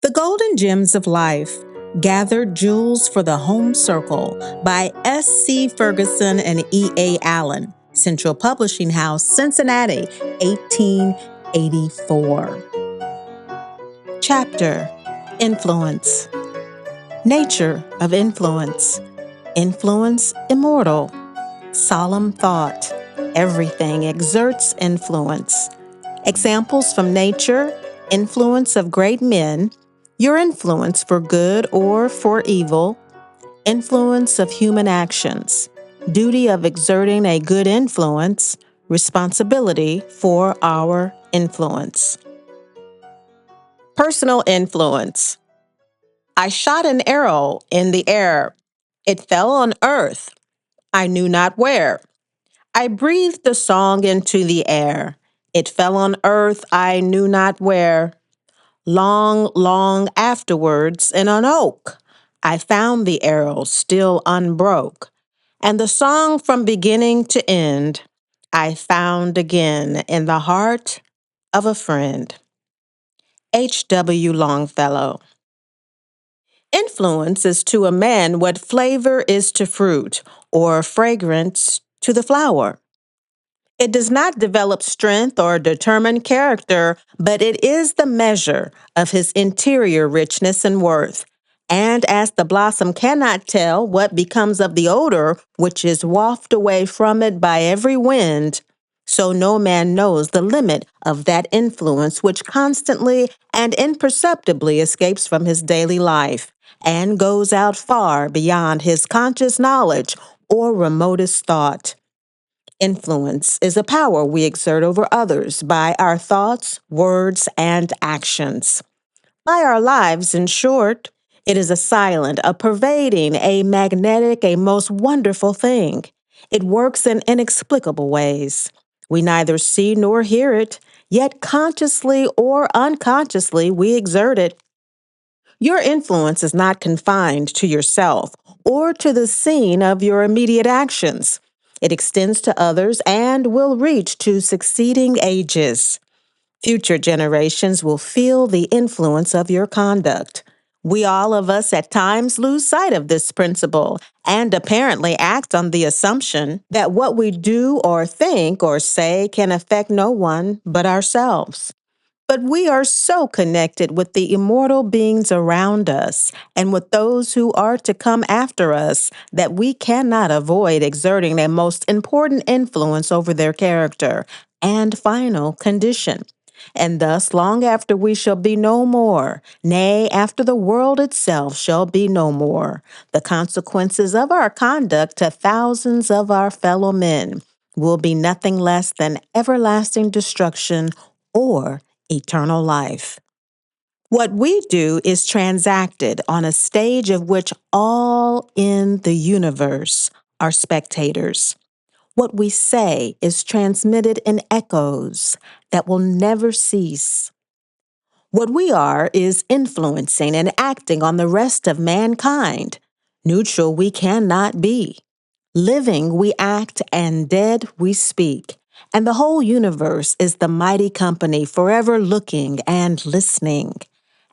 The Golden Gems of Life, Gathered Jewels for the Home Circle by S.C. Ferguson and E.A. Allen, Central Publishing House, Cincinnati, 1884. Chapter: Influence. Nature of influence. Influence immortal. Solemn thought. Everything exerts influence. Examples from nature: influence of great men, your influence for good or for evil, influence of human actions, duty of exerting a good influence, responsibility for our influence. Personal influence. I shot an arrow in the air. It fell on earth. I knew not where. I breathed a song into the air. It fell on earth, I knew not where. Long, long afterwards, in an oak, I found the arrow still unbroke, and the song from beginning to end I found again in the heart of a friend. H.W. Longfellow. Influence is to a man what flavor is to fruit, or fragrance to the flower. It does not develop strength or determine character, but it is the measure of his interior richness and worth. And as the blossom cannot tell what becomes of the odor which is wafted away from it by every wind, so no man knows the limit of that influence which constantly and imperceptibly escapes from his daily life and goes out far beyond his conscious knowledge or remotest thought. Influence is a power we exert over others by our thoughts, words, and actions. By our lives, in short. It is a silent, a pervading, a magnetic, a most wonderful thing. It works in inexplicable ways. We neither see nor hear it, yet consciously or unconsciously we exert it. Your influence is not confined to yourself or to the scene of your immediate actions. It extends to others and will reach to succeeding ages. Future generations will feel the influence of your conduct. We all of us at times lose sight of this principle and apparently act on the assumption that what we do or think or say can affect no one but ourselves. But we are so connected with the immortal beings around us and with those who are to come after us that we cannot avoid exerting a most important influence over their character and final condition. And thus, long after we shall be no more, nay, after the world itself shall be no more, the consequences of our conduct to thousands of our fellow men will be nothing less than everlasting destruction or eternal life. What we do is transacted on a stage of which all in the universe are spectators. What we say is transmitted in echoes that will never cease. What we are is influencing and acting on the rest of mankind. Neutral we cannot be. Living we act and dead we speak. And the whole universe is the mighty company forever looking and listening.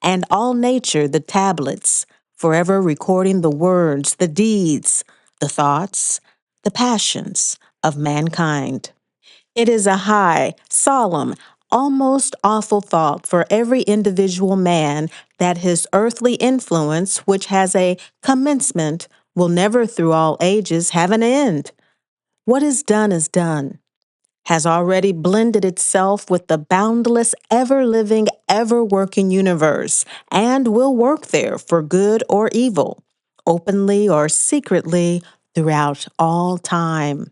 And all nature the tablets, forever recording the words, the deeds, the thoughts, the passions of mankind. It is a high, solemn, almost awful thought for every individual man that his earthly influence, which has a commencement, will never through all ages have an end. What is done, has already blended itself with the boundless, ever-living, ever-working universe, and will work there for good or evil, openly or secretly, throughout all time.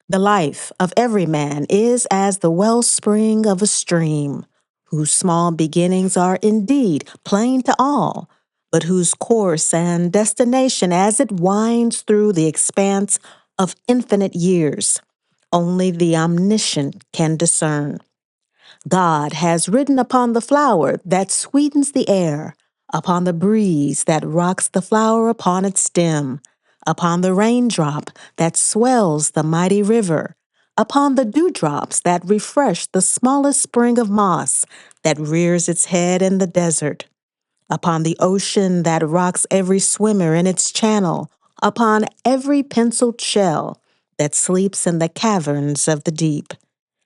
The life of every man is as the wellspring of a stream, whose small beginnings are indeed plain to all, but whose course and destination as it winds through the expanse of infinite years, only the omniscient can discern. God has written upon the flower that sweetens the air, upon the breeze that rocks the flower upon its stem, upon the raindrop that swells the mighty river, upon the dewdrops that refresh the smallest spring of moss that rears its head in the desert, upon the ocean that rocks every swimmer in its channel, upon every penciled shell that sleeps in the caverns of the deep,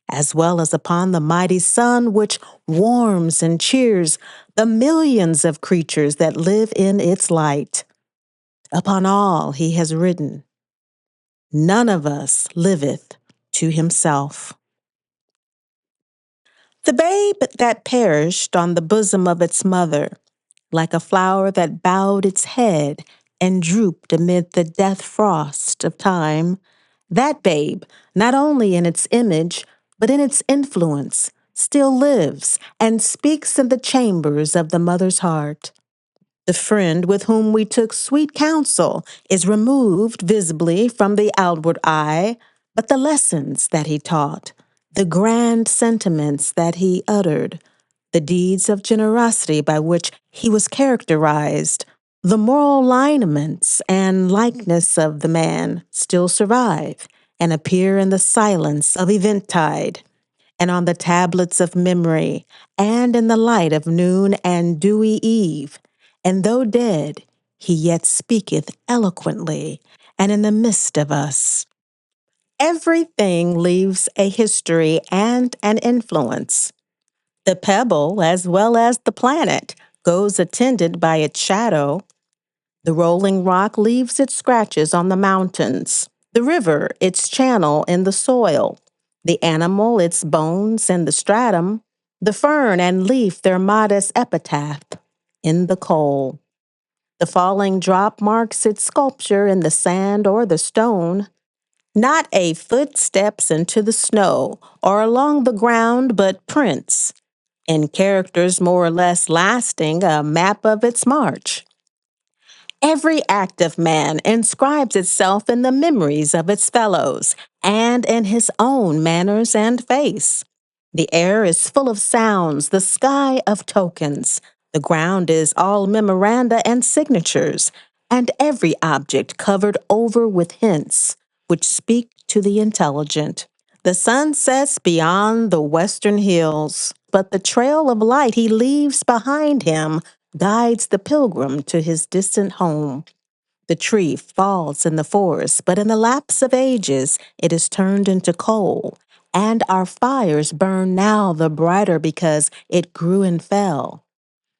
as well as upon the mighty sun which warms and cheers the millions of creatures that live in its light. Upon all he has written, none of us liveth to himself. The babe that perished on the bosom of its mother, like a flower that bowed its head and drooped amid the death frost of time, that babe, not only in its image, but in its influence, still lives and speaks in the chambers of the mother's heart. The friend with whom we took sweet counsel is removed visibly from the outward eye, but the lessons that he taught, the grand sentiments that he uttered, the deeds of generosity by which he was characterized, the moral lineaments and likeness of the man still survive and appear in the silence of eventide and on the tablets of memory, and in the light of noon and dewy eve. And though dead, he yet speaketh eloquently, and in the midst of us. Everything leaves a history and an influence. The pebble, as well as the planet, goes attended by its shadow. The rolling rock leaves its scratches on the mountains, the river its channel in the soil, the animal its bones in the stratum, the fern and leaf their modest epitaph in the coal. The falling drop marks its sculpture in the sand or the stone, not a footsteps into the snow or along the ground, but prints, in characters more or less lasting, a map of its march. Every act of man inscribes itself in the memories of its fellows and in his own manners and face. The air is full of sounds, the sky of tokens. The ground is all memoranda and signatures, and every object covered over with hints which speak to the intelligent. The sun sets beyond the western hills, but the trail of light he leaves behind him guides the pilgrim to his distant home. The tree falls in the forest, but in the lapse of ages it is turned into coal, and our fires burn now the brighter because it grew and fell.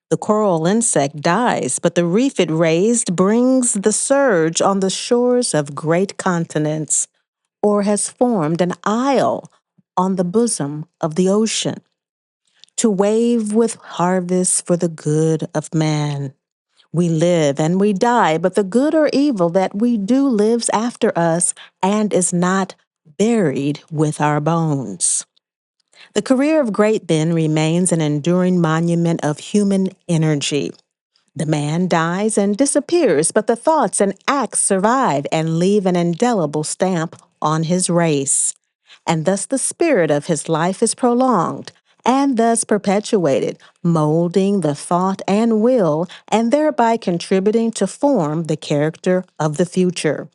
The coral insect dies, but the reef it raised brings the surge on the shores of great continents, or has formed an isle on the bosom of the ocean, to wave with harvest for the good of man. We live and we die, but the good or evil that we do lives after us and is not buried with our bones. The career of great men remains an enduring monument of human energy. The man dies and disappears, but the thoughts and acts survive and leave an indelible stamp on his race. And thus the spirit of his life is prolonged and thus perpetuated, molding the thought and will, and thereby contributing to form the character of the future.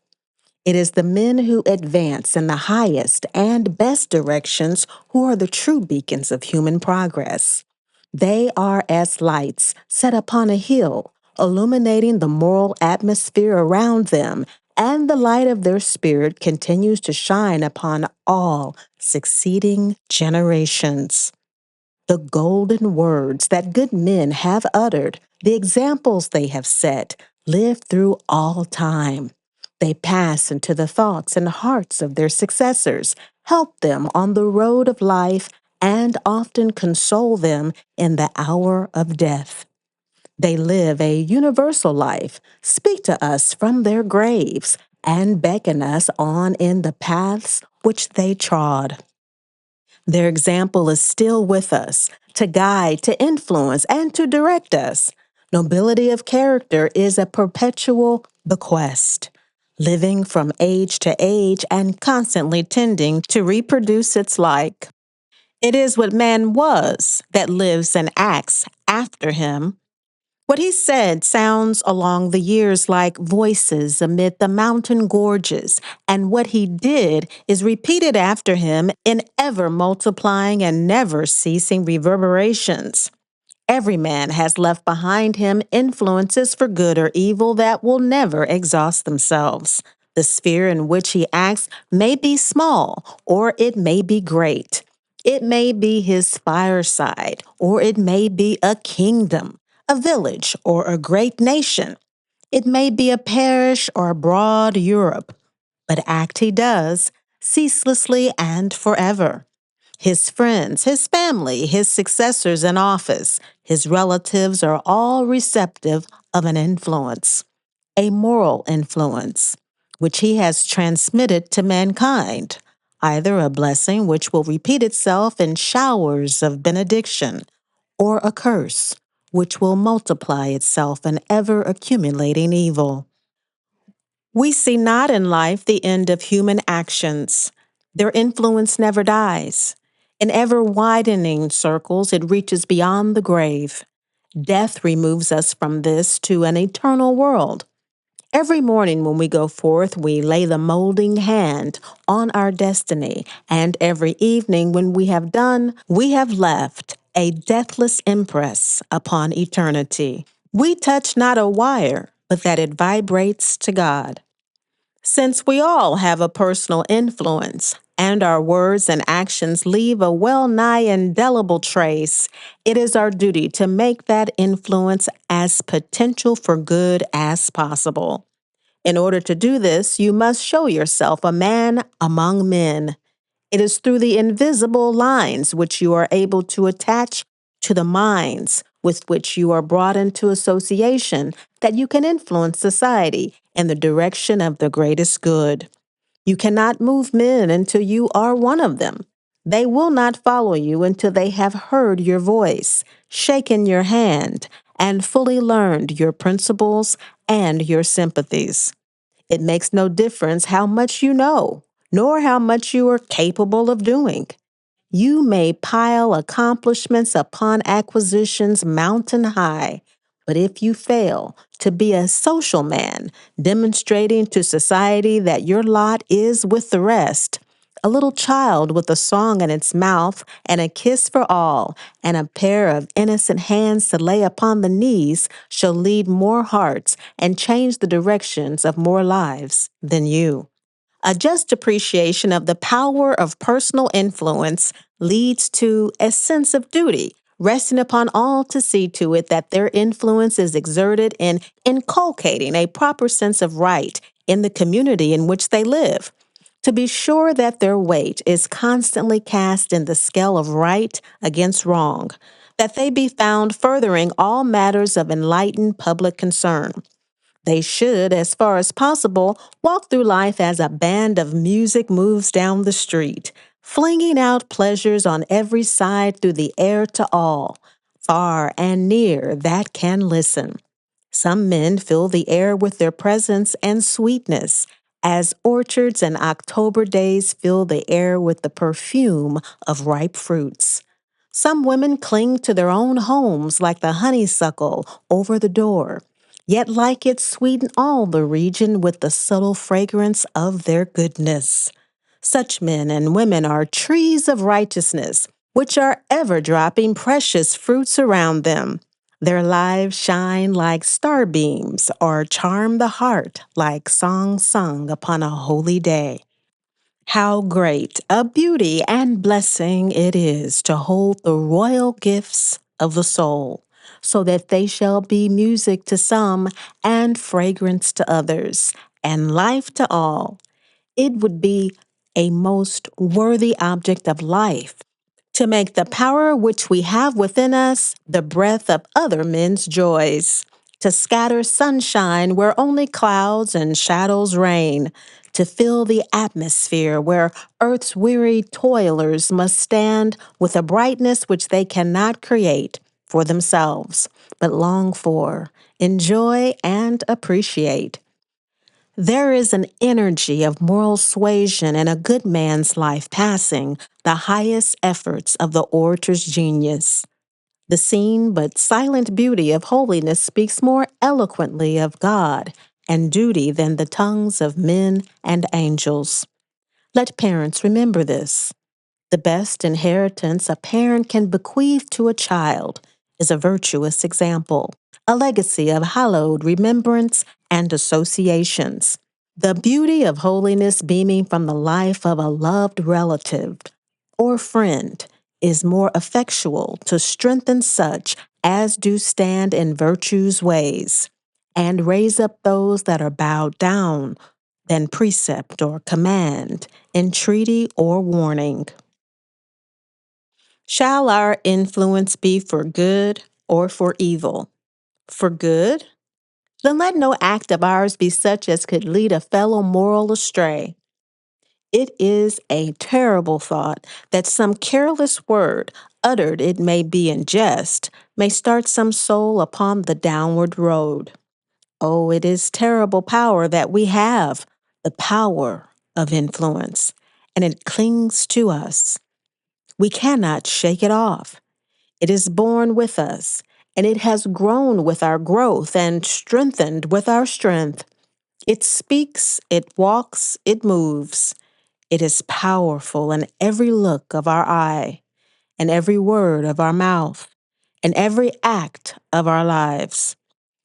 It is the men who advance in the highest and best directions who are the true beacons of human progress. They are as lights set upon a hill, illuminating the moral atmosphere around them, and the light of their spirit continues to shine upon all succeeding generations. The golden words that good men have uttered, the examples they have set, live through all time. They pass into the thoughts and hearts of their successors, help them on the road of life, and often console them in the hour of death. They live a universal life, speak to us from their graves, and beckon us on in the paths which they trod. Their example is still with us, to guide, to influence, and to direct us. Nobility of character is a perpetual bequest, living from age to age and constantly tending to reproduce its like. It is what man was that lives and acts after him. What he said sounds along the years like voices amid the mountain gorges, and what he did is repeated after him in ever multiplying and never ceasing reverberations. Every man has left behind him influences for good or evil that will never exhaust themselves. The sphere in which he acts may be small or it may be great. It may be his fireside or it may be a kingdom, a village or a great nation. It may be a parish or a broad Europe. But act he does, ceaselessly and forever. His friends, his family, his successors in office, his relatives are all receptive of an influence, a moral influence, which he has transmitted to mankind, either a blessing which will repeat itself in showers of benediction, or a curse which will multiply itself in ever accumulating evil. We see not in life the end of human actions. Their influence never dies. In ever widening circles, it reaches beyond the grave. Death removes us from this to an eternal world. Every morning when we go forth, we lay the molding hand on our destiny, and every evening when we have done, we have left a deathless impress upon eternity. We touch not a wire, but that it vibrates to God. Since we all have a personal influence and our words and actions leave a well nigh indelible trace, it is our duty to make that influence as potential for good as possible. In order to do this, you must show yourself a man among men. It is through the invisible lines which you are able to attach to the minds with which you are brought into association that you can influence society in the direction of the greatest good. You cannot move men until you are one of them. They will not follow you until they have heard your voice, shaken your hand, and fully learned your principles and your sympathies. It makes no difference how much you know, nor how much you are capable of doing. You may pile accomplishments upon acquisitions mountain high, but if you fail to be a social man, demonstrating to society that your lot is with the rest, a little child with a song in its mouth and a kiss for all, and a pair of innocent hands to lay upon the knees shall lead more hearts and change the directions of more lives than you. A just appreciation of the power of personal influence leads to a sense of duty, resting upon all to see to it that their influence is exerted in inculcating a proper sense of right in the community in which they live. To be sure that their weight is constantly cast in the scale of right against wrong, that they be found furthering all matters of enlightened public concern. They should, as far as possible, walk through life as a band of music moves down the street, flinging out pleasures on every side through the air to all, far and near, that can listen. Some men fill the air with their presence and sweetness, as orchards and October days fill the air with the perfume of ripe fruits. Some women cling to their own homes like the honeysuckle over the door, yet like it sweeten all the region with the subtle fragrance of their goodness. Such men and women are trees of righteousness, which are ever dropping precious fruits around them. Their lives shine like starbeams or charm the heart like songs sung upon a holy day. How great a beauty and blessing it is to hold the royal gifts of the soul, so that they shall be music to some and fragrance to others, and life to all. It would be a most worthy object of life to make the power which we have within us the breath of other men's joys, to scatter sunshine where only clouds and shadows reign, to fill the atmosphere where earth's weary toilers must stand with a brightness which they cannot create for themselves, but long for, enjoy, and appreciate. There is an energy of moral suasion in a good man's life passing the highest efforts of the orator's genius. The seen but silent beauty of holiness speaks more eloquently of God and duty than the tongues of men and angels. Let parents remember this. The best inheritance a parent can bequeath to a child is a virtuous example, a legacy of hallowed remembrance and associations. The beauty of holiness beaming from the life of a loved relative or friend is more effectual to strengthen such as do stand in virtue's ways, and raise up those that are bowed down, than precept or command, entreaty or warning. Shall our influence be for good or for evil? For good? Then let no act of ours be such as could lead a fellow moral astray. It is a terrible thought that some careless word, uttered it may be in jest, may start some soul upon the downward road. Oh, it is terrible power that we have, the power of influence, and it clings to us. We cannot shake it off. It is born with us, and it has grown with our growth and strengthened with our strength. It speaks, it walks, it moves. It is powerful in every look of our eye, and every word of our mouth, and every act of our lives.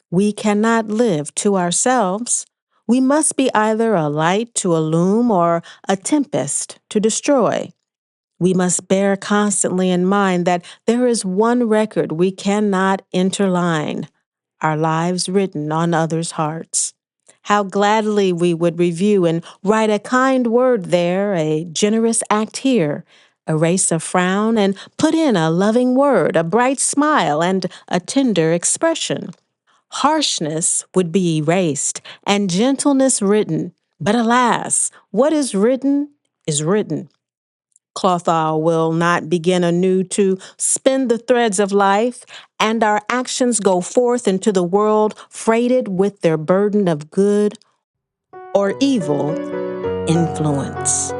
We cannot live to ourselves. We must be either a light to illume or a tempest to destroy. We must bear constantly in mind that there is one record we cannot interline, our lives written on others' hearts. How gladly we would review and write a kind word there, a generous act here, erase a frown and put in a loving word, a bright smile, and a tender expression. Harshness would be erased and gentleness written. But alas, what is written is written. Clothall will not begin anew to spin the threads of life, and our actions go forth into the world freighted with their burden of good or evil influence.